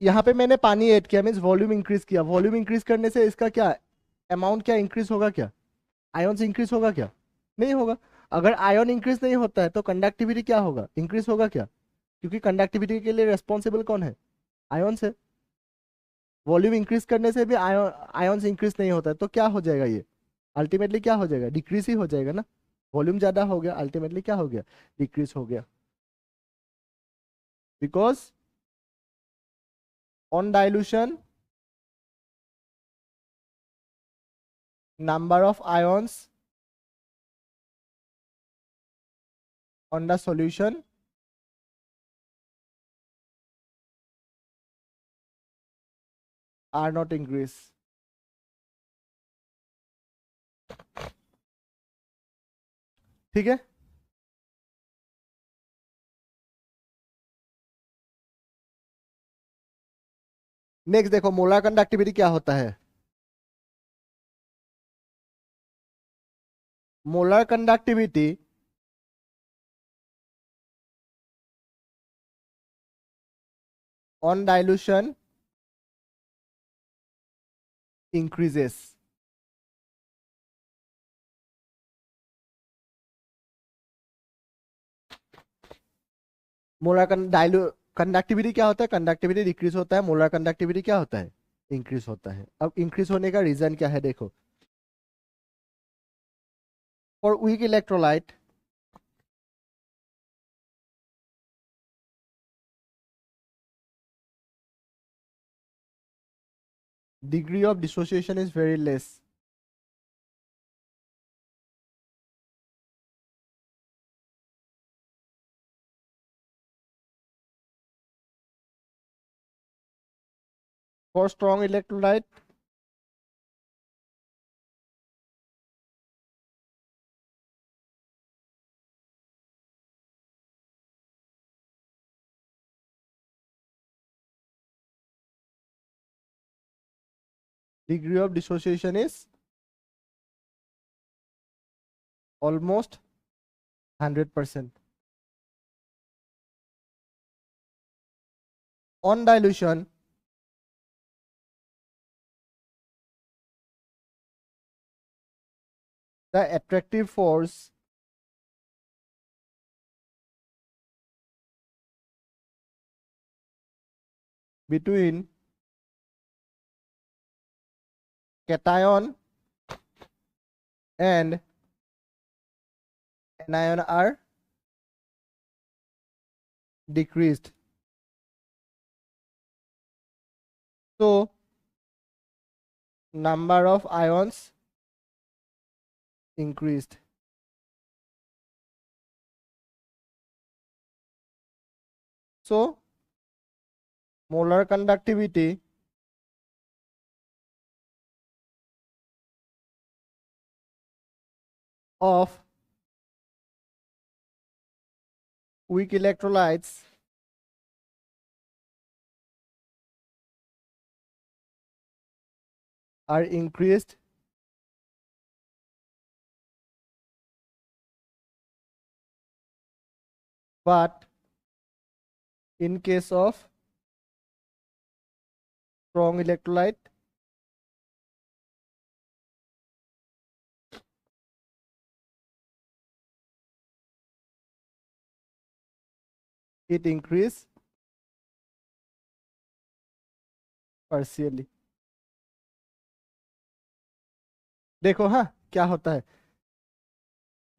यहाँ पे मैंने पानी ऐड किया, मीन्स वॉल्यूम इंक्रीज किया। वॉल्यूम इंक्रीज करने से इसका क्या अमाउंट क्या इंक्रीज होगा, क्या आयन इंक्रीज होगा क्या? नहीं होगा। अगर आयन इंक्रीज नहीं होता है तो कंडक्टिविटी क्या होगा, इंक्रीज होगा क्या? क्योंकि कंडक्टिविटी के लिए रेस्पॉन्सिबल कौन है? आयन से। वॉल्यूम इंक्रीज करने से भी आयन इंक्रीज नहीं होता है, तो क्या हो जाएगा ये? अल्टीमेटली क्या हो जाएगा, डिक्रीज ही हो जाएगा ना। वॉल्यूम ज्यादा हो गया, अल्टीमेटली क्या हो गया, डिक्रीज हो गया। Because on dilution number of ions on the solution are not increased। ठीक है। नेक्स्ट देखो मोलर कंडक्टिविटी क्या होता है। Molar conductivity on dilution increases. Molar conductivity क्या होता है, कंडक्टिविटी डिक्रीज होता है, मोलर कंडक्टिविटी क्या होता है, इंक्रीज होता है। अब इंक्रीज होने का रीजन क्या है देखो। For weak electrolyte degree of dissociation is very less। for strong electrolyte degree of dissociation is almost 100%। on dilution the attractive force between cation and anion are decreased। So number of ions increased। So molar conductivity of weak electrolytes are increased but in case of strong electrolyte it increase partially। देखो हाँ क्या होता है,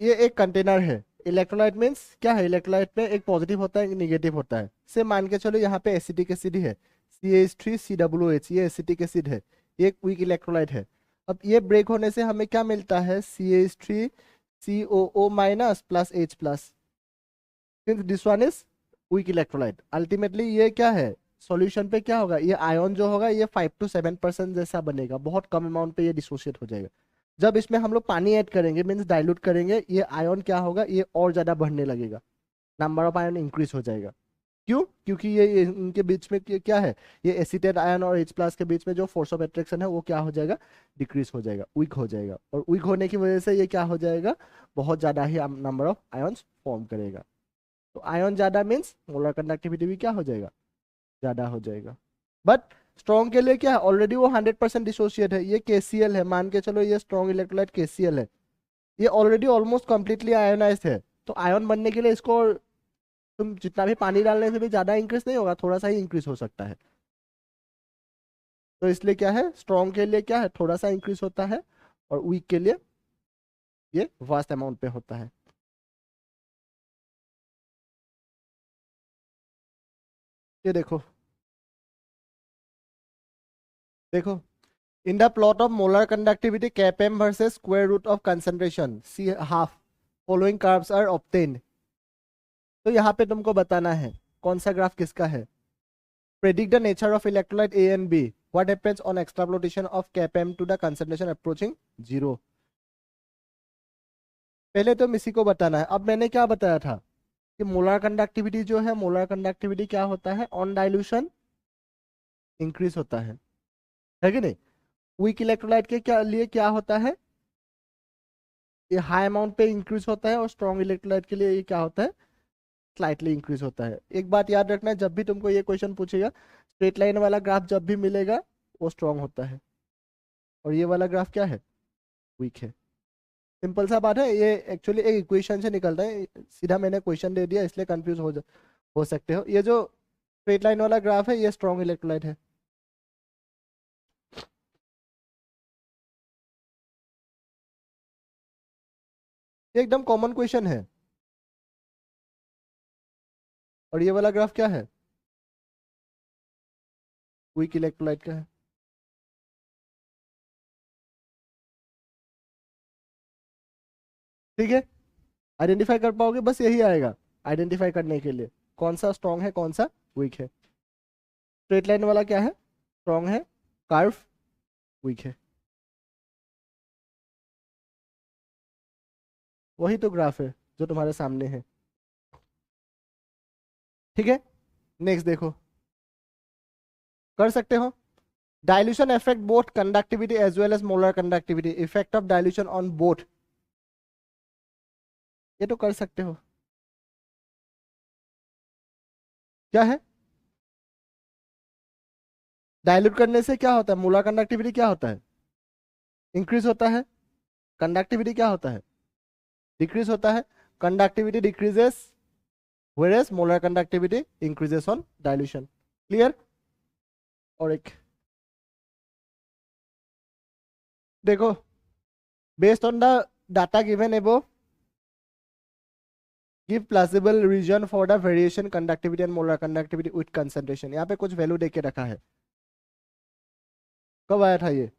ये एक container है। Electrolyte means क्या है, इलेक्ट्रोलाइट में एक पॉजिटिव होता है एक निगेटिव होता है। से मान के चलो यहाँ पे एसिटिक एसिड है CH3COOH, ये एसिटिक एसिड है, ये एक वीक इलेक्ट्रोलाइट है। अब ये ब्रेक होने से हमें क्या मिलता है, CH3COO minus plus H plus, this one is weak electrolyte. Ultimately ये क्या है, सॉल्यूशन पे क्या होगा, ये आयन जो होगा ये 5 to 7% जैसा बनेगा, बहुत कम अमाउंट पे ये डिसोशिएट हो जाएगा। जब इसमें हम लोग पानी ऐड करेंगे मीन्स डाइल्यूट करेंगे, ये आयन क्या होगा, ये और ज्यादा बढ़ने लगेगा, नंबर ऑफ आयन इंक्रीज हो जाएगा। क्यों? क्योंकि ये इनके बीच में क्या है, ये एसिटेट आयन और H प्लस के बीच में जो फोर्स ऑफ अट्रैक्शन है वो क्या हो जाएगा, डिक्रीज हो जाएगा, वीक हो जाएगा। और वीक होने की वजह से ये क्या हो जाएगा, बहुत ज्यादा ही नंबर ऑफ आयन्स फॉर्म करेगा। तो आयन ज्यादा मीन्स मोलर कंडक्टिविटी भी क्या हो जाएगा, ज्यादा हो जाएगा। बट स्ट्रॉन्ग के लिए क्या है, ऑलरेडी वो 100% डिसोसिएट है, ये KCl है, मान के चलो ये स्ट्रॉन्ग इलेक्ट्रोलाइट KCl है, ये ऑलरेडी ऑलमोस्ट कंप्लीटली आयोनाइज्ड है, तो आयन बनने के लिए इसको तुम जितना भी पानी डालने से भी ज्यादा इंक्रीज नहीं होगा, थोड़ा सा ही इंक्रीज हो सकता है। तो इसलिए क्या है, स्ट्रॉन्ग के लिए क्या है, थोड़ा सा इंक्रीज होता है, और वीक के लिए ये वास्ट अमाउंट पे होता है। ये देखो, देखो in the plot of molar conductivity Kpm versus square root of concentration c half following curves are obtained. तो यहाँ पे तुमको बताना है कौन सा ग्राफ किसका है। Predict the nature of electrolyte A and B, what happens on extrapolation of Kpm to the concentration approaching 0। पहले तो इसी को बताना है। अब मैंने क्या बताया था कि मोलर कंडक्टिविटी जो है, मोलर कंडक्टिविटी क्या होता है, ऑन डाइल्यूशन इंक्रीज होता है कि नहीं। वीक इलेक्ट्रोलाइट के क्या लिए क्या होता है, ये हाई अमाउंट पे इंक्रीज होता है, और स्ट्रॉन्ग इलेक्ट्रोलाइट के लिए ये क्या होता है, स्लाइटली इंक्रीज होता है। एक बात याद रखना है, जब भी तुमको ये क्वेश्चन पूछेगा, स्ट्रेट लाइन वाला ग्राफ जब भी मिलेगा वो स्ट्रॉन्ग होता है, और ये वाला ग्राफ क्या है, वीक है। सिंपल सा बात है, ये एक्चुअली एक इक्वेशन से निकलता है, सीधा मैंने क्वेश्चन दे दिया इसलिए कंफ्यूज हो सकते हो। ये जो स्ट्रेट लाइन वाला ग्राफ है ये स्ट्रॉन्ग इलेक्ट्रोलाइट है। ये एकदम कॉमन क्वेश्चन है। और ये वाला ग्राफ क्या है, वीक इलेक्ट्रोलाइट का है। ठीक है, आइडेंटिफाई कर पाओगे, बस यही आएगा आइडेंटिफाई करने के लिए, कौन सा स्ट्रॉन्ग है कौन सा वीक है। स्ट्रेट लाइन वाला क्या है, स्ट्रॉन्ग है, कर्व वीक है। वही तो ग्राफ है जो तुम्हारे सामने है। ठीक है, नेक्स्ट देखो, कर सकते हो। Dilution effect both conductivity as well as molar conductivity, effect of dilution on both, ये तो कर सकते हो। क्या है, डाइल्यूट करने से क्या होता है, मोलर कंडक्टिविटी क्या होता है, इंक्रीज होता है, कंडक्टिविटी क्या होता है, डिक्रीज होता है। Conductivity decreases whereas molar conductivity increases on dilution, clear। और एक देखो, based on the data given above give plausible reason for the variation conductivity and molar conductivity with concentration। यहाँ पे कुछ वैल्यू देके रखा है। कब आया था ये,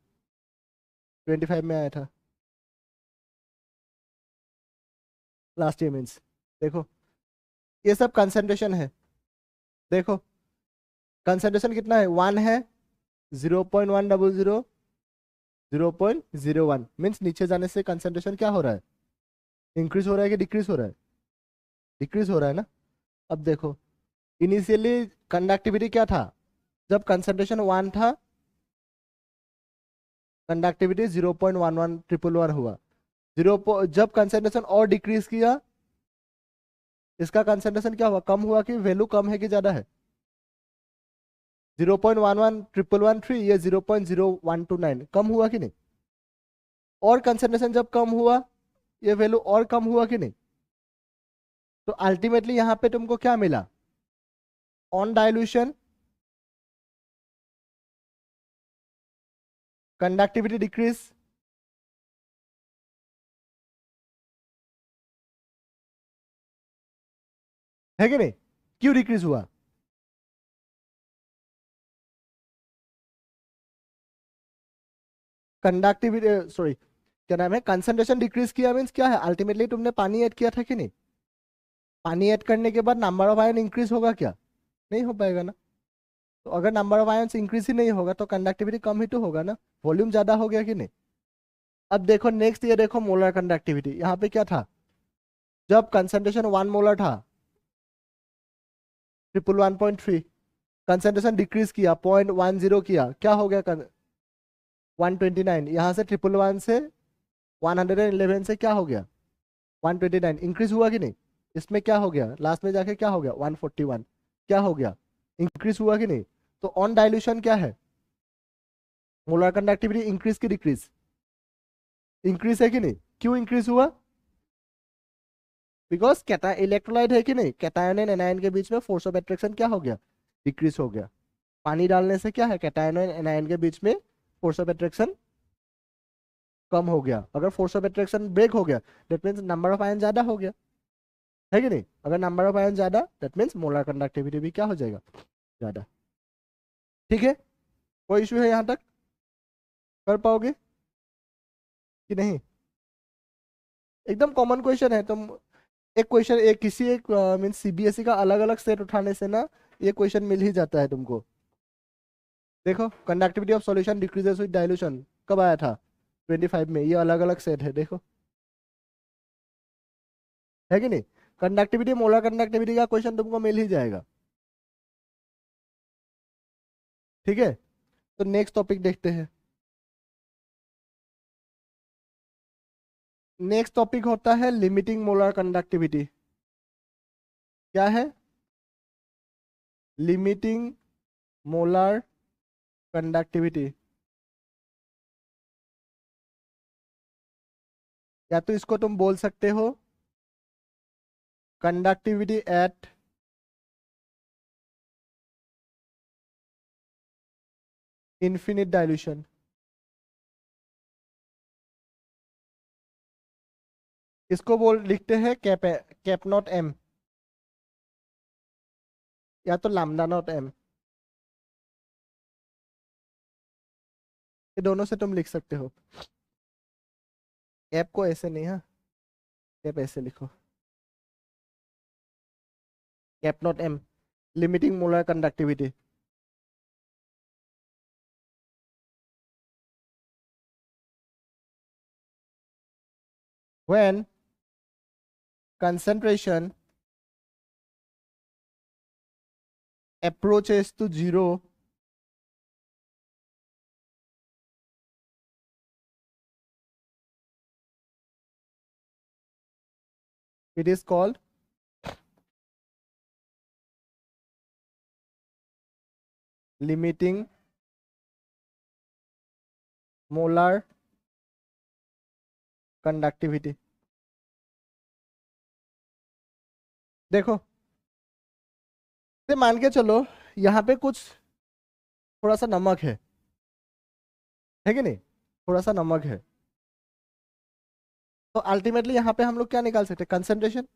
25 में आया था, लास्ट ईयर मीन्स। देखो ये सब कंसंट्रेशन है, देखो कंसंट्रेशन कितना है, 1 है, 0.100, 0.01, मीन्स नीचे जाने से कंसंट्रेशन क्या हो रहा है, इंक्रीज हो रहा है कि डिक्रीज हो रहा है, डिक्रीज हो रहा है ना। अब देखो इनिशियली कंडक्टिविटी क्या था, जब कंसंट्रेशन 1 था कंडक्टिविटी 0.11 हुआ, जब कंसंट्रेशन और डिक्रीज किया, इसका कंसंट्रेशन क्या हुआ, कम हुआ कि वैल्यू कम है कि ज्यादा है, 0.11 ये 0.0129 कम हुआ कि नहीं। और कंसंट्रेशन जब कम हुआ ये वैल्यू और कम हुआ कि नहीं। तो अल्टीमेटली यहां पे तुमको क्या मिला, ऑन डाइल्यूशन कंडक्टिविटी डिक्रीज, है कि नहीं, क्यों डिक्रीज हुआ, कंडक्टिविटी सॉरी क्या नाम है, कंसंट्रेशन डिक्रीज किया मीन्स क्या है, अल्टीमेटली तुमने पानी ऐड किया था कि नहीं, पानी ऐड करने के बाद नंबर ऑफ आयन इंक्रीज होगा क्या, नहीं हो पाएगा ना। तो अगर नंबर ऑफ आयन इंक्रीज ही नहीं होगा तो कंडक्टिविटी कम ही तो होगा ना, वॉल्यूम ज्यादा हो गया कि नहीं। अब देखो नेक्स्ट, ये देखो मोलर कंडक्टिविटी, यहाँ पे क्या था, जब कंसंट्रेशन 1 मोलर था 111.3, कंसंट्रेशन डिक्रीज किया 0.10 किया, क्या हो गया 129, यहाँ से 111 से 111 से क्या हो गया 129, इंक्रीज हुआ कि नहीं। इसमें क्या हो गया, लास्ट में जाके क्या हो गया 141, क्या हो गया, इंक्रीज हुआ कि नहीं। तो ऑन डाइल्यूशन क्या है, मोलर कंडक्टिविटी इंक्रीज की डिक्रीज, इंक्रीज है कि नहीं, क्यों इंक्रीज हुआ, बिकॉज कैटा इलेक्ट्रोलाइट है कि नहीं, कैटायन एंड एनायन के बीच में फोर्स ऑफ अट्रैक्शन क्या हो गया, डिक्रीज हो गया। पानी डालने से क्या है, कैटायन एंड एनायन के बीच में फोर्स ऑफ अट्रैक्शन कम हो गया। अगर फोर्स ऑफ अट्रैक्शन ब्रेक हो गया that means number of ion ज्यादा हो गया, है कि नहीं, अगर नंबर ऑफ आयन ज्यादा दैट मीन्स मोलर कंडक्टिविटी भी क्या हो जाएगा, ज्यादा। ठीक है, कोई इश्यू है यहाँ तक, कर पाओगे कि नहीं, एकदम कॉमन क्वेश्चन है। तुम एक क्वेश्चन एक किसी एक मीन्स सीबीएसई का अलग अलग सेट उठाने से ना ये क्वेश्चन मिल ही जाता है तुमको। देखो conductivity of solution decreases with dilution कब आया था, 25 में, ये अलग अलग सेट है देखो, है कि नहीं, कंडक्टिविटी मोलर कंडक्टिविटी का क्वेश्चन तुमको मिल ही जाएगा। ठीक है, तो नेक्स्ट टॉपिक देखते हैं। नेक्स्ट टॉपिक होता है लिमिटिंग मोलर कंडक्टिविटी। क्या है, लिमिटिंग मोलर कंडक्टिविटी, या तो इसको तुम बोल सकते हो कंडक्टिविटी एट इन्फिनिट डाइल्यूशन, इसको बोल लिखते हैं कैप नॉट एम या तो लैम्डा नॉट एम, ये दोनों से तुम लिख सकते हो। कैप को ऐसे नहीं, हाँ कैप ऐसे लिखो, cap not m, limiting molar conductivity. When concentration approaches to zero, it is called limiting molar conductivity। देखो, ये मान के चलो यहाँ पे कुछ थोड़ा सा नमक है कि नहीं, थोड़ा सा नमक है, तो अल्टीमेटली यहाँ पे हम लोग क्या निकाल सकते हैं, कंसंट्रेशन।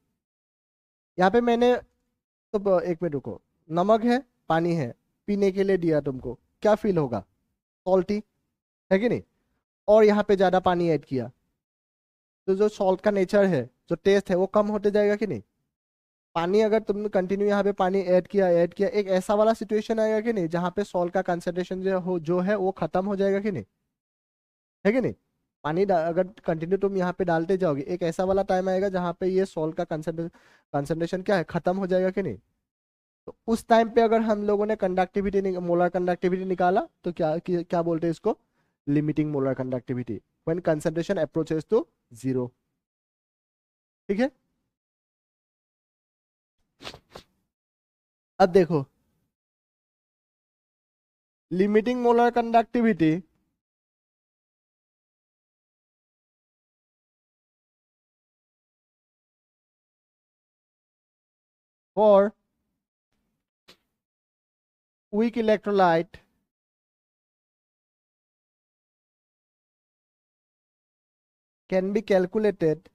यहाँ पे मैंने तो एक मिनट रुको, नमक है, पानी है, पीने के लिए दिया तुमको, क्या फील होगा, सॉल्टी, है कि नहीं, और यहाँ पे ज्यादा पानी ऐड किया तो जो सॉल्ट का नेचर है, जो टेस्ट है वो कम होते जाएगा कि नहीं। पानी अगर तुमने कंटिन्यू यहाँ पे पानी ऐड किया एक ऐसा वाला सिचुएशन आएगा कि नहीं जहाँ पे सॉल्ट का कंसेंट्रेशन जो है वो खत्म हो जाएगा कि नहीं, है कि नहीं। अगर कंटिन्यू तुम यहाँ पे डालते जाओगे एक ऐसा वाला टाइम आएगा जहाँ पे ये सॉल्ट का कंसेंट्रेशन क्या है, खत्म हो जाएगा कि नहीं। तो उस टाइम पे अगर हम लोगों ने कंडक्टिविटी मोलर कंडक्टिविटी निकाला तो क्या बोलते हैं इसको, limiting molar conductivity when concentration approaches to zero. ठीक है, अब देखो limiting molar conductivity for weak electrolyte can be calculated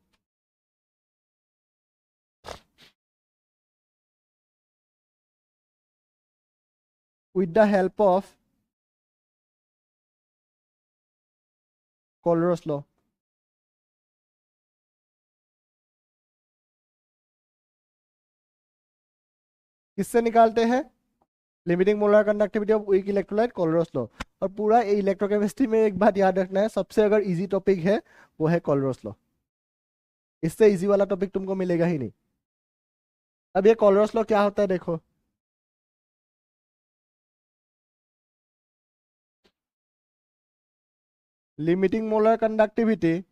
with the help of Colros law। किससे निकालते हैं, limiting molar conductivity of weak electrolyte, Kohlrausch law. और पूरा electrochemistry में एक बात याद रखना है, सबसे अगर इजी टॉपिक है वो है कोलरोस लॉ, इससे इजी वाला टॉपिक तुमको मिलेगा ही नहीं। अब ये कोलरोस लॉ क्या होता है देखो, limiting molar conductivity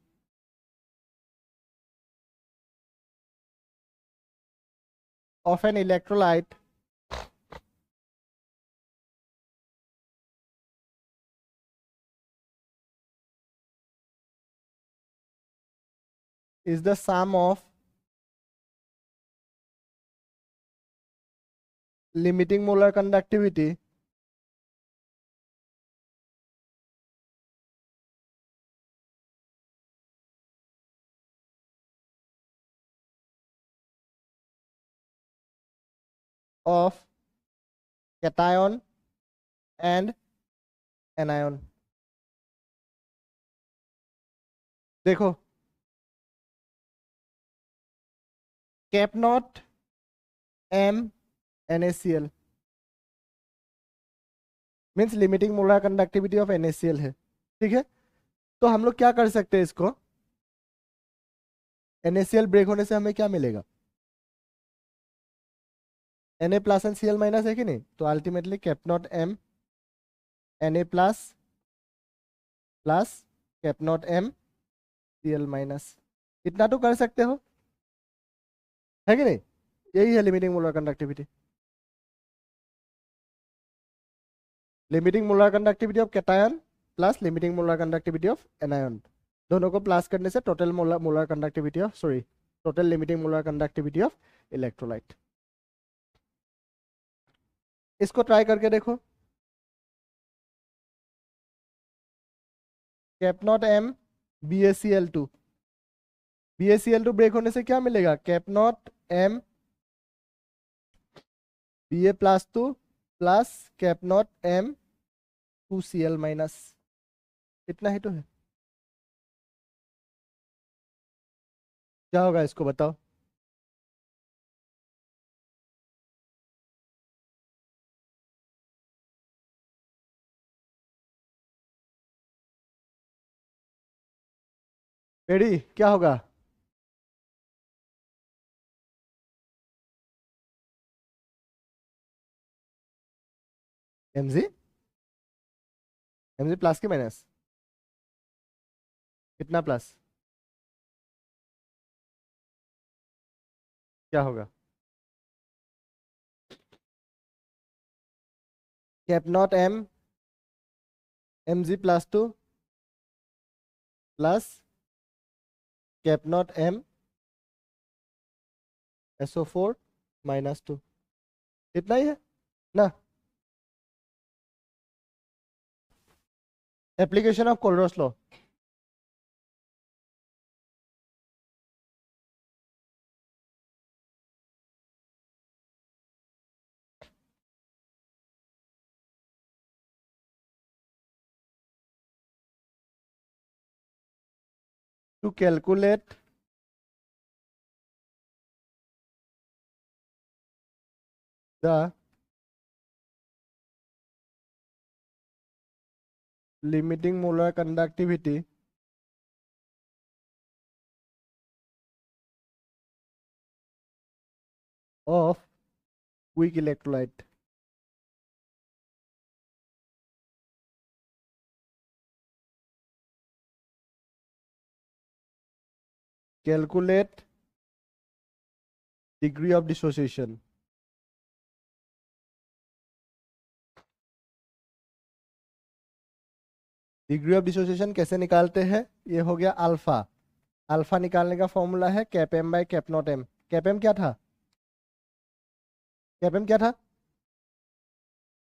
of an electrolyte is the sum of limiting molar conductivity of cation and anion। देखो cap not m NaCl means limiting molar conductivity of NaCl है, ठीक है। तो हम लोग क्या कर सकते हैं, इसको NaCl ब्रेक होने से हमें क्या मिलेगा, Na plus and Cl minus है कि नहीं, तो ultimately cap not m Na plus plus cap not m Cl minus, इतना तो कर सकते हो, है कि नहीं। यही है limiting molar conductivity. Limiting molar conductivity of cation plus limiting molar conductivity of anion, दोनों को प्लस करने से total molar conductivity of total limiting molar conductivity of electrolyte. इसको ट्राई करके देखो, cap not M BaCl2, BaCl2 break होने से क्या मिलेगा, cap not m Ba plus 2 plus cap not m 2Cl minus, इतना ही तो है। क्या होगा इसको बताओ, रेडी क्या होगा, Mg प्लस की माइनस, कितना प्लस, क्या होगा, cap not M Mg plus 2 plus cap not M SO4 minus 2, इतना ही है ना। एप्लीकेशन ऑफ कोल्डरॉस law, to calculate the limiting molar conductivity of weak electrolyte, calculate degree of dissociation, degree of dissociation कैसे निकालते हैं, ये हो गया अल्फा, अल्फा निकालने का फॉर्मूला है cap m by cap not m. Cap m क्या था, कैप एम क्या था,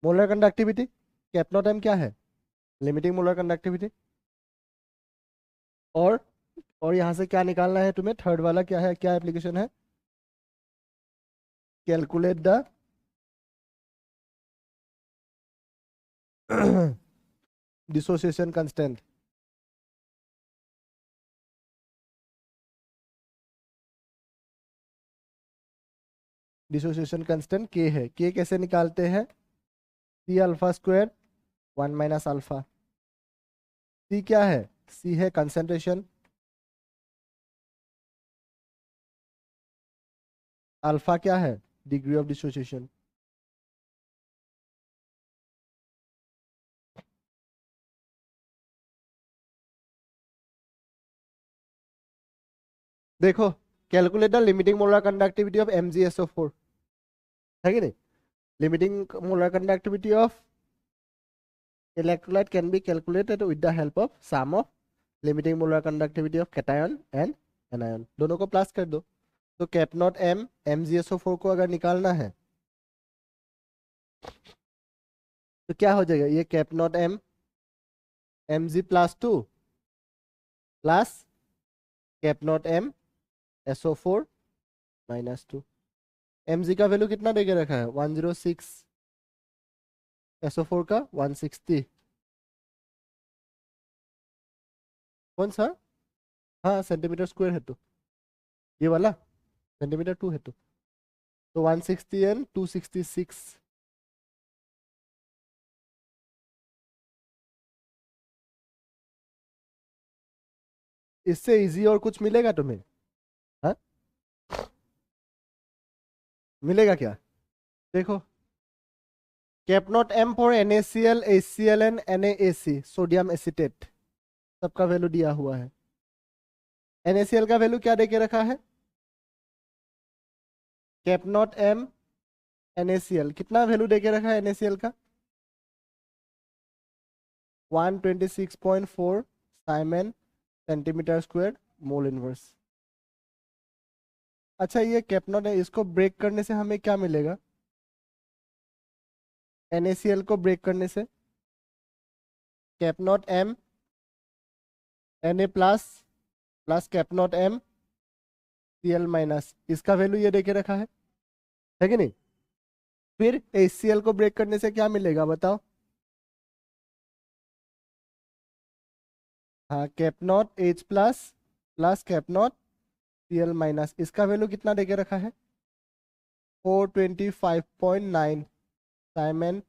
molar conductivity, cap not m क्या है, लिमिटिंग मोलर कंडक्टिविटी। और यहां से क्या निकालना है तुम्हें, थर्ड वाला क्या है, क्या एप्लीकेशन है, calculate the dissociation constant. Dissociation constant K है, के कैसे निकालते हैं, सी alpha square 1 minus alpha. C क्या है, सी है कंसेंट्रेशन, अल्फा क्या है, डिग्री ऑफ डिसोसिएशन। देखो calculate the limiting molar conductivity of MgSO4, है कि नहीं। Limiting molar conductivity of electrolyte can be calculated with the help of sum of limiting molar conductivity of cation and anion, दोनों को plus कर दो। तो cap not M MgSO4 को अगर निकालना है तो क्या हो जाएगा, ये cap not m Mg+2 plus cap not M SO4 -2। Mg का वैल्यू कितना देके रखा है 106, SO4 का 160। कौन सा? हाँ सेंटीमीटर स्क्वायर है तो ये वाला सेंटीमीटर 2 है तो 160 एंड 266। इससे इजी और कुछ मिलेगा तुम्हें? हाँ मिलेगा क्या? देखो cap not m for NaCl HCl and NaAC sodium acetate सबका वैल्यू दिया हुआ है। NaCl का वैल्यू क्या देके रखा है? कैप नॉट एम NaCl कितना वैल्यू देके रखा है NaCl का? 126.4 Simon centimetre square mole inverse. अच्छा ये कैप नॉट है, इसको ब्रेक करने से हमें क्या मिलेगा? NaCl को ब्रेक करने से cap not m Na plus plus cap not m Cl minus, इसका वैल्यू ये देके रखा है कि नहीं? फिर HCl को ब्रेक करने से क्या मिलेगा बताओ? हाँ cap naught H plus plus cap naught Cl minus, इसका वैल्यू कितना देके रखा है 425.9 siemens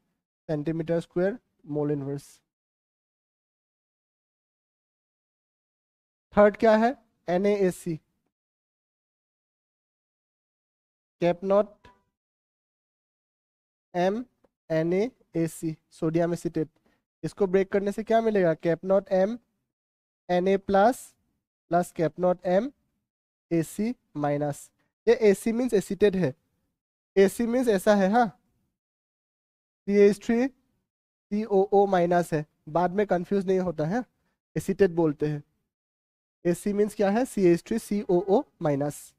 centimetre square mole inverse. Third क्या है NaAC cap not m NaAC sodium acetate, इसको ब्रेक करने से क्या मिलेगा cap not m Na plus plus cap not m AC minus. ये AC मीन्स एसीटेट है, AC मीन्स ऐसा है हाँ, CH3 COO माइनस है, बाद में कंफ्यूज नहीं होता है, एसीटेट बोलते हैं। AC मीन्स क्या है CH3 COO माइनस,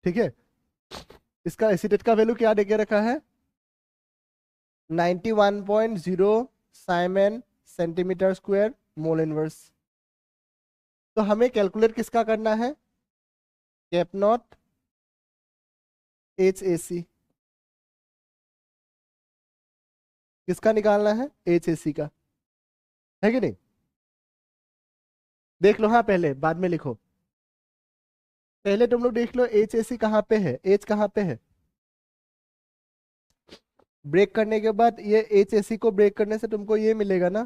ठीक है। इसका एसीटेट का वैल्यू क्या देके रखा है 91.0 Simon centimetre square mole inverse. तो हमें कैलकुलेट किसका करना है कैप नॉट HAC, किसका निकालना है HAC का, है कि नहीं? देख लो हाँ पहले बाद में लिखो, पहले तुम लोग देख लो HAC कहाँ पे है, H कहाँ पे है। ब्रेक करने के बाद ये HAC को ब्रेक करने से तुमको ये मिलेगा ना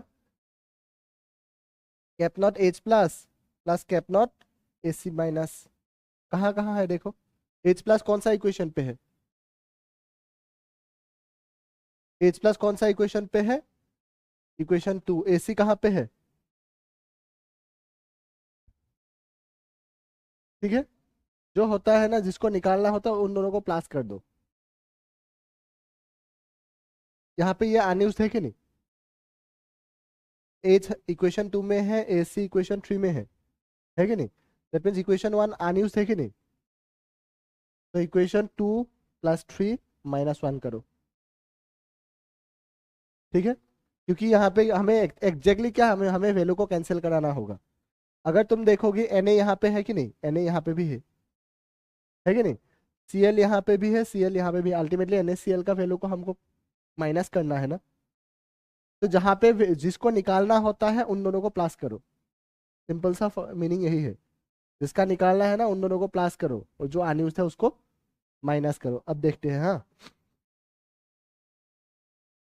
cap naught H plus plus cap not AC minus. कहाँ कहाँ है देखो, H प्लस कौन सा इक्वेशन पे है, H प्लस कौन सा इक्वेशन पे है इक्वेशन 2, AC कहाँ पे है, ठीक है। जो होता है ना जिसको निकालना होता है उन दोनों को प्लस कर दो। यहाँ पे ये अनयूज्ड है कि नहीं, H इक्वेशन 2 में है AC इक्वेशन 3 में है कि नहीं? दैट मीन्स इक्वेशन 1 अनयूज्ड है कि नहीं? तो इक्वेशन 2 प्लस 3 माइनस 1 करो, ठीक है। क्योंकि यहाँ पे हमें एग्जैक्टली क्या हमें हमें वैल्यू को कैंसिल कराना होगा। अगर तुम देखोगे Na यहाँ पे है कि नहीं, Na यहाँ पे भी है कि नहीं? Cl यहाँ पे भी है, Cl यहाँ पे भी, अल्टीमेटली NaCl का वैल्यू को हमको माइनस करना है ना। तो जहाँ पे जिसको निकालना होता है उन दोनों को प्लस करो, सिंपल सा मीनिंग यही है। जिसका निकालना है ना उन दोनों को प्लस करो और जो अनयूज्ड है उसको माइनस करो। अब देखते हैं हाँ,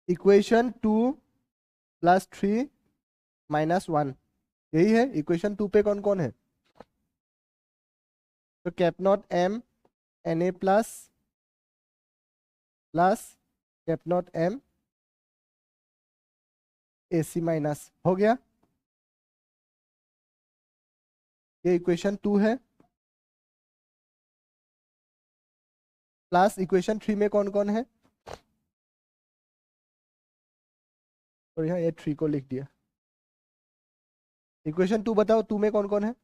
इक्वेशन 2 प्लस 3 माइनस 1 यही है। इक्वेशन 2 पे कौन कौन है, तो cap not m Na plus plus cap not m AC minus हो गया, ये इक्वेशन 2 है। प्लस इक्वेशन 3 में कौन कौन है, और यहाँ ये 3 को लिख दिया, इक्वेशन 2 बताओ, 2 में कौन कौन है,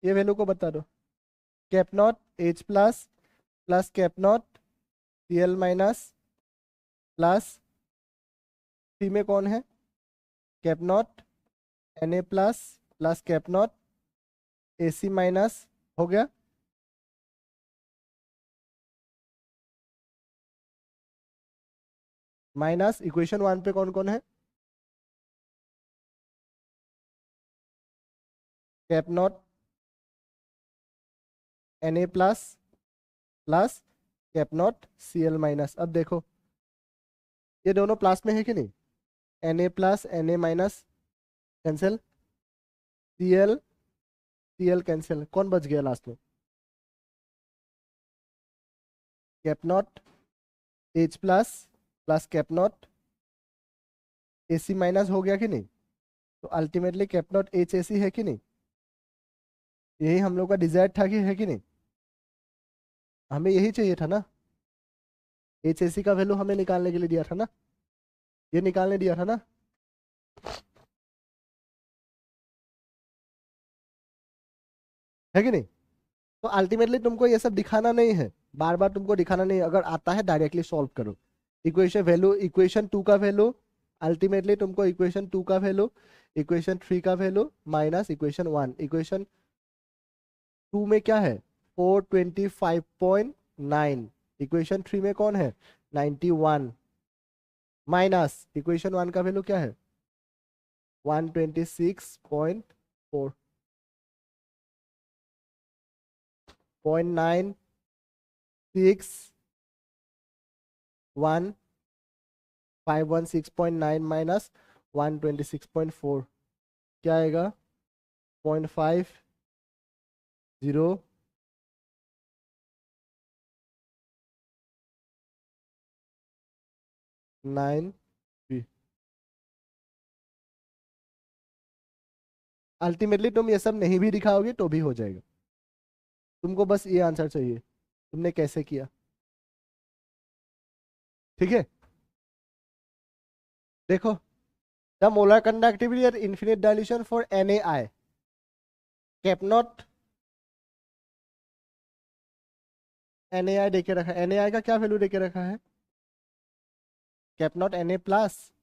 ये वैल्यू को बता दो। Cap not H plus plus cap not C L minus plus C में कौन है, cap not N A plus plus cap not A C minus, हो गया। माइनस इक्वेशन 1 पे कौन कौन है, cap not N A plus plus cap not C L minus. अब देखो ये दोनों प्लस में है कि नहीं, N A plus N A minus cancel, C L cancel, कौन बच गया लास्ट में, cap not H plus plus cap not A C minus, हो गया कि नहीं। तो ultimately cap not H A C है कि नहीं, यही हम लोग का डिजायर था कि है कि नहीं, हमें यही चाहिए था ना। एच ए सी का वैल्यू हमें निकालने के लिए दिया था ना, ये निकालने दिया था ना। है कि नहीं। तो अल्टीमेटली तुमको ये सब दिखाना नहीं है, बार बार तुमको दिखाना नहीं है, अगर आता है डायरेक्टली सॉल्व करो। इक्वेशन वैल्यू, इक्वेशन 2 का वैल्यू, अल्टीमेटली तुमको इक्वेशन 2 का वैल्यू, इक्वेशन 3 का वैल्यू माइनस इक्वेशन 1। इक्वेशन 2 में क्या है 425.9, इक्वेशन 3 में कौन है 91, माइनस इक्वेशन 1 का वैल्यू क्या है 126.4, 0.961 516.9 माइनस 126.4, क्या आएगा 0.50 9 अल्टीमेटली तुम ये सब नहीं भी दिखाओगे तो भी हो जाएगा, तुमको बस ये आंसर चाहिए तुमने कैसे किया। ठीक है, देखो the molar conductivity eight infinite dilution for NaI, cap not NaI देके रखा है, NaI का क्या वैल्यू देके रखा है, cap not Na plus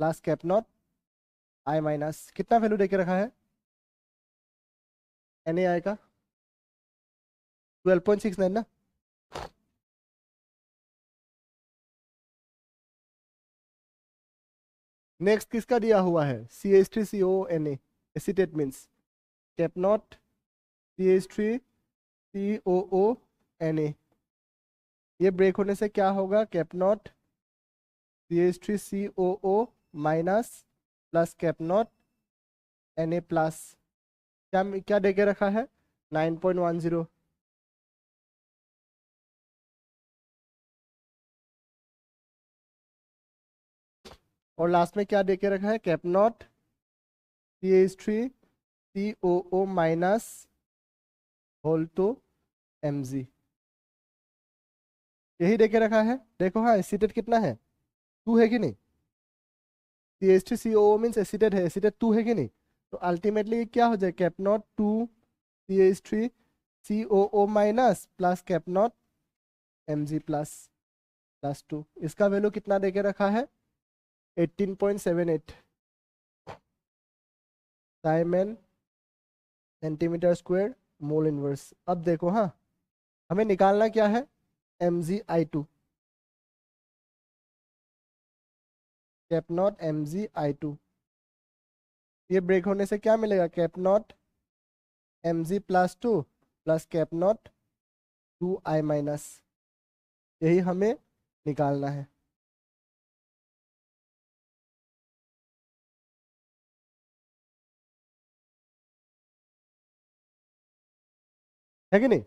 plus cap not I minus, कितना वैल्यू देके रखा है NaI का 12.69 ना। नेक्स्ट किसका दिया हुआ है CH3COONA acetate means cap not CH3COONA, ये ब्रेक होने से क्या होगा cap naught CH3COO minus plus cap not Na plus, क्या क्या देके रखा है 9.10, और लास्ट में क्या देके रखा है cap naught CH3COO minus whole two Mg, यही देके रखा है। देखो हाँ एसीटेट कितना है 2 है कि नहीं, CH3COO मीन्स एसीटेट है, एसीटेट 2 है कि नहीं। तो अल्टीमेटली क्या हो जाए cap naught 2 CH3COO minus plus cap not Mg plus plus 2, इसका वैल्यू कितना देके रखा है 18.78 Simon centimetre square mole inverse. अब देखो हाँ हमें निकालना क्या है Mgi2, कैप नॉट Mgi2, ये ब्रेक होने से क्या मिलेगा cap not Mg plus 2 plus cap not 2i minus, यही हमें निकालना है कि नहीं।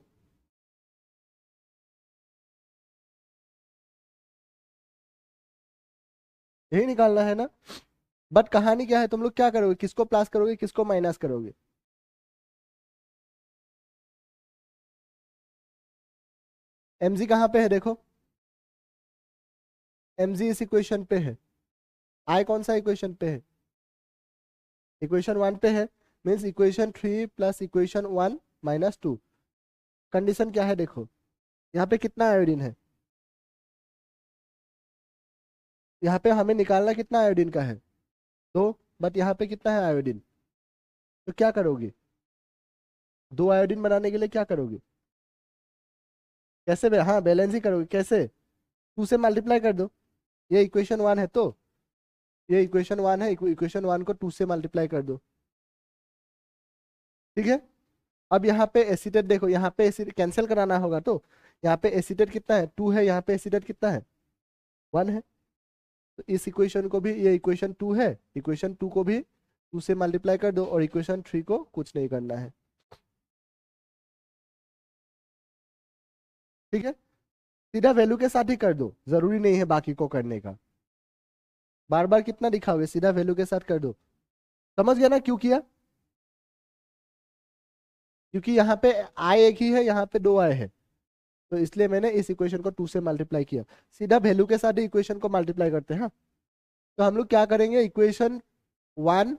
यही निकालना है ना, बट कहानी क्या है, तुम लोग क्या करोगे, किसको प्लस करोगे किसको माइनस करोगे। Mg कहाँ पे है देखो, Mg इस इक्वेशन पे है, I कौन सा इक्वेशन पे है इक्वेशन 1 पे है, means equation 3 plus equation 1 minus 2। Condition क्या है देखो, यहाँ पे कितना आयोडीन है, यहाँ पे हमें निकालना कितना आयोडीन का है, 2, बट यहाँ पे कितना है आयोडीन, तो क्या करोगे, 2 आयोडीन बनाने के लिए क्या करोगे, कैसे हाँ बैलेंस ही करोगे, कैसे, 2 से मल्टीप्लाई कर दो, ये इक्वेशन 1 है तो, ये इक्वेशन 1 है, इक्वेशन 1 को 2 से मल्टीप्लाई कर दो, ठीक है। अब यहाँ पे एसीटेट देखो, यहाँ पे एसिड कैंसिल कराना होगा तो यहाँ पे एसीटेट कितना है, 2 है, यहाँ पे एसीटेट कितना है, 1 है। तो इस इक्वेशन को भी, ये इक्वेशन 2 है, इक्वेशन 2 को भी 2 से मल्टीप्लाई कर दो, और इक्वेशन 3 को कुछ नहीं करना है, ठीक है। सीधा वैल्यू के साथ ही कर दो, जरूरी नहीं है बाकी को करने का, बार बार कितना दिखाओगे, सीधा वैल्यू के साथ कर दो। समझ गया ना क्यों किया, क्योंकि यहाँ पे आई एक ही है, यहाँ पे 2 आए हैं, तो इसलिए मैंने इस इक्वेशन को 2 से मल्टीप्लाई किया। सीधा वैल्यू के साथ ही इक्वेशन को मल्टीप्लाई करते हैं, हाँ। तो हम लोग क्या करेंगे, equation 1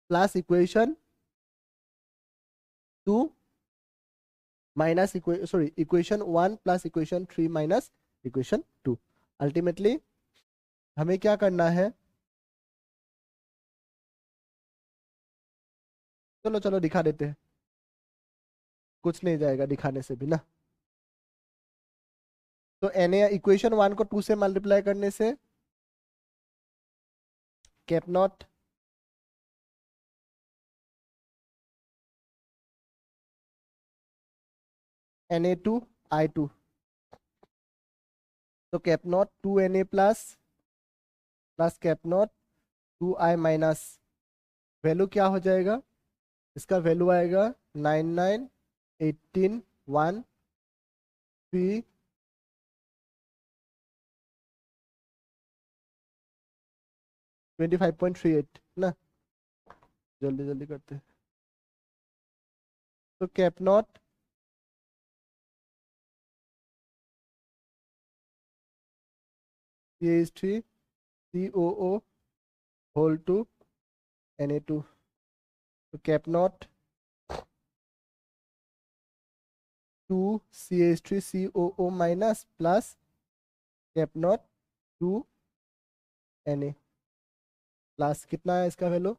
plus equation 2 minus equation 1 plus equation 3 minus equation 2। Ultimately हमें क्या करना है, चलो चलो दिखा देते हैं, कुछ नहीं जाएगा दिखाने से भी ना। तो Na इक्वेशन 1 को 2 से मल्टीप्लाई करने से कैप नॉट Na2I2, तो cap not 2Na plus plus cap not 2I minus, value क्या हो जाएगा, इसका वैल्यू आएगा 99, 18, 1, 3, 25.38 ना। जल्दी जल्दी करते हैं, तो cap naught CH3 COO whole two Na2, तो cap naught 2 CH3 COO minus plus cap naught 2 Na plus कितना है इसका वैल्यू,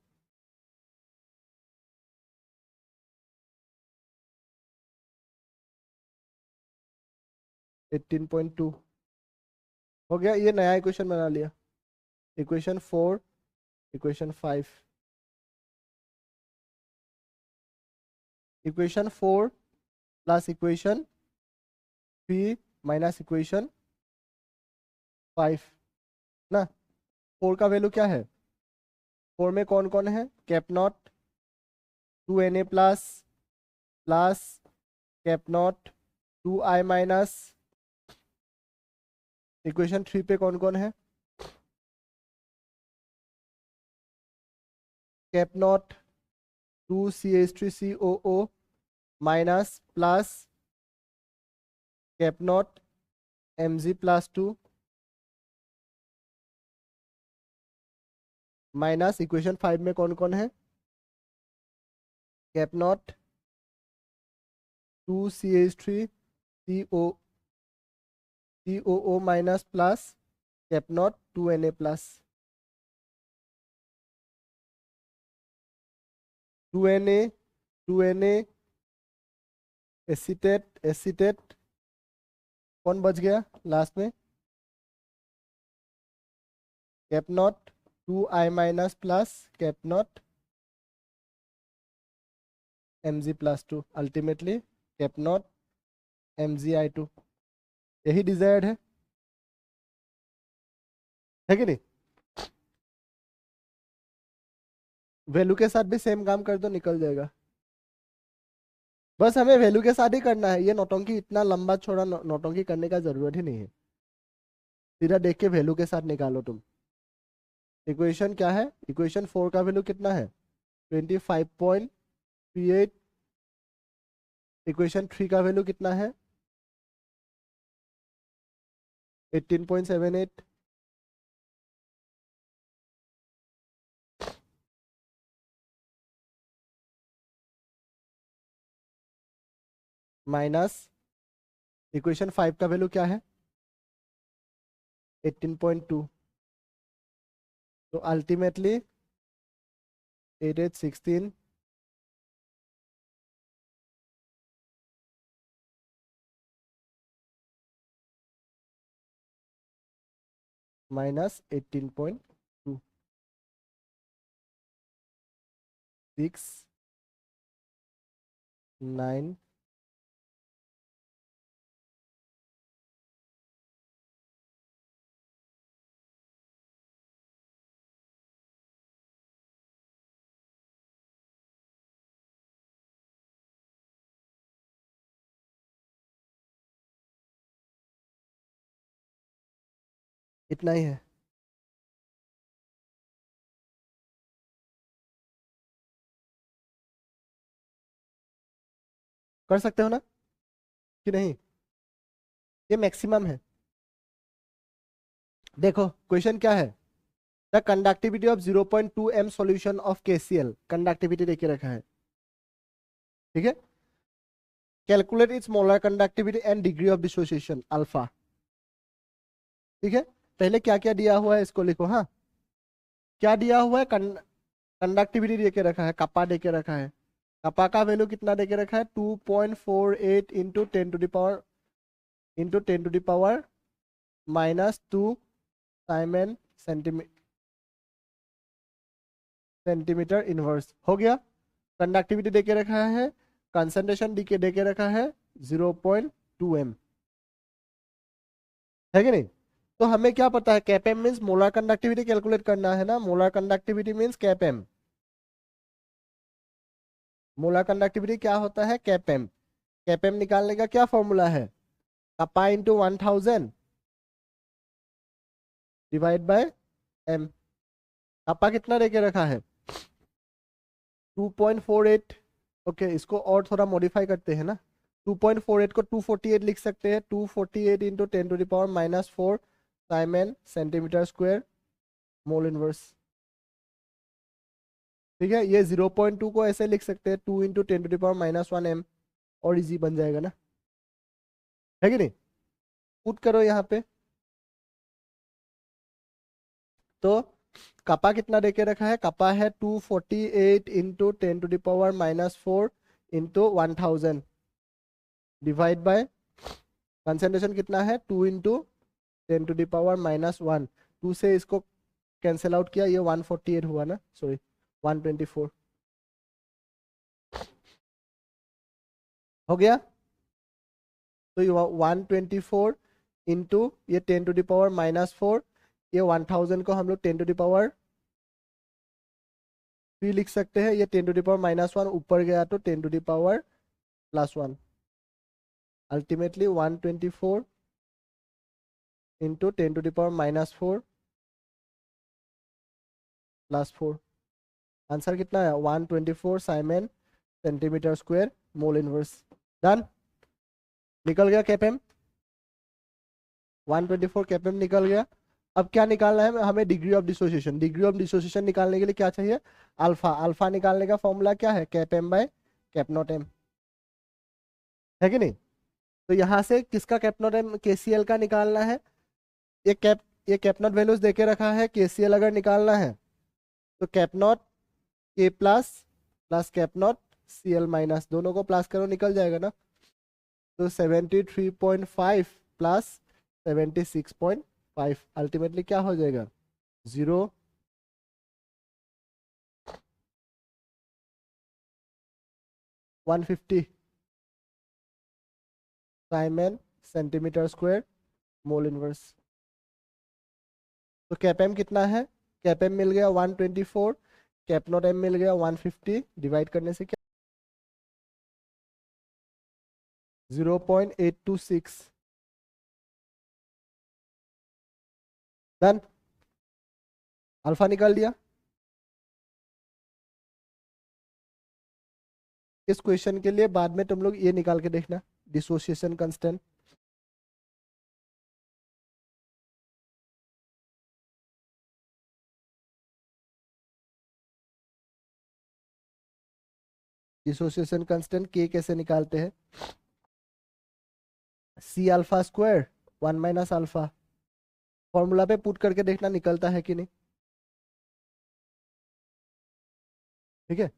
18.2 हो गया। ये नया इक्वेशन बना लिया, equation 4, equation 5, equation 4 plus equation 3 minus equation 5 ना। 4 का वैल्यू क्या है, 4 में कौन कौन है, cap not 2Na plus plus cap not 2I minus, equation 3 पे कौन कौन है, cap naught 2 CH3 COO minus plus cap not Mg plus 2 minus, equation 5 में कौन कौन है, cap naught 2 CH3 COO minus plus cap not 2Na plus, 2Na 2Na acetate acetate, कौन बच गया लास्ट में, cap not 2I minus plus cap not Mg plus 2, ultimately cap not MgI2, यही desired है कि नहीं। वैल्यू के साथ भी सेम काम कर दो, निकल जाएगा। बस हमें वैल्यू के साथ ही करना है, ये नौटंकी इतना लंबा छोड़ा नौटंकी करने का जरूरत ही नहीं है, सीधा देख के वैल्यू के साथ निकालो तुम। इक्वेशन क्या है, इक्वेशन 4 का वैल्यू कितना है, 25.38, इक्वेशन 3 का वैल्यू कितना है, 18.78, माइनस इक्वेशन 5 का वैल्यू क्या है 18.2, तो अल्टीमेटली 8816 माइनस 18.2 6 9 इतना ही है। कर सकते हो ना कि नहीं, ये मैक्सिमम है। देखो क्वेश्चन क्या है, the conductivity of 0.2 m solution of KCl, conductivity देके रखा है, ठीक है। Calculate its molar conductivity and degree of dissociation alpha, ठीक है। पहले क्या क्या दिया हुआ है इसको लिखो, हाँ क्या दिया हुआ है, कंडक्टिविटी देके रखा है, कपा देके रखा है, कपा का वैल्यू कितना देके रखा है 2.48 into ten to the power -2 siemens centimetre inverse, हो गया। कंडक्टिविटी देके रखा है, कंसंट्रेशन देके रखा है 0.2 m, है कि नहीं। तो हमें क्या पता है, cap M means molar conductivity calculate करना है ना, molar conductivity means cap M, molar conductivity क्या होता है कैपेम। कैपेम निकालने का क्या फॉर्मूला है, कपा इंटू 1000 डिवाइड बाय एम। कपा कितना देके रखा है 2.48, ओके इसको और थोड़ा मॉडिफाई करते हैं ना, 2.48 को 248 लिख सकते हैं, 248 into ten to the power -4 siemens centimetre square mole inverse, ठीक है। ये 0.2 को ऐसे लिख सकते हैं 2 into ten to the power -1 m, और इजी बन जाएगा ना, है कि नहीं। पुट करो यहाँ पे, तो कपा कितना देके रखा है, कपा है 248 into ten to the power -4 into 1000 divide by concentration कितना है 2 इंटू टेन टू दावर -1, 2 से इसको कैंसिल आउट किया, ये 148 हुआ ना, सॉरी 124, हो गया। तो ये 124 इंटू ये टेन टू दावर -4, ये 1000 को हम लोग टेन टू दावर 3 लिख सकते हैं, ये टेन टू दावर -1 ऊपर गया तो ten to the power +1, ultimately 124 into ten to the power -4 +4, answer कितना है 124 siemens centimetre square mole inverse. Done, निकल गया कैपेम, 124 कैपेम निकल गया। अब क्या निकालना है हमें, degree of dissociation. Degree of dissociation निकालने के लिए क्या चाहिए, अल्फा। अल्फा निकालने का फॉर्मूला क्या है, कैपेम बाय कैप नॉट एम, है कि नहीं। तो यहाँ से किसका कैप नॉट एम, KCl का निकालना है। ये कैप नॉट वैल्यूज देके रखा है, KCl अगर निकालना है तो cap not K plus plus cap naught Cl minus, दोनों को प्लस करो निकल जाएगा ना। तो 73.5 प्लस 76.5 अल्टीमेटली क्या हो जाएगा 0 150 Simon centimetre square mole inverse. तो कैपेम कितना है, कैपेम मिल गया 124, कैप नॉट एम मिल गया 150, डिवाइड करने से क्या 0.826, डन, अल्फा निकाल दिया। इस क्वेश्चन के लिए बाद में तुम लोग ये निकाल के देखना, dissociation constant. Dissociation constant K कैसे निकालते हैं, सी अल्फा स्क्वायर 1 - अल्फा, फॉर्मूला पे पुट करके देखना निकलता है कि नहीं। ठीक है,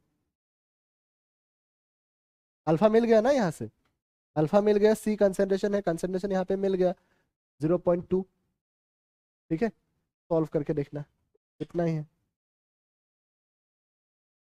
अल्फा मिल गया ना यहाँ से, अल्फा मिल गया, सी कंसेंट्रेशन है, कंसेंट्रेशन यहाँ पे मिल गया 0.2। ठीक है, सॉल्व करके देखना, इतना ही है।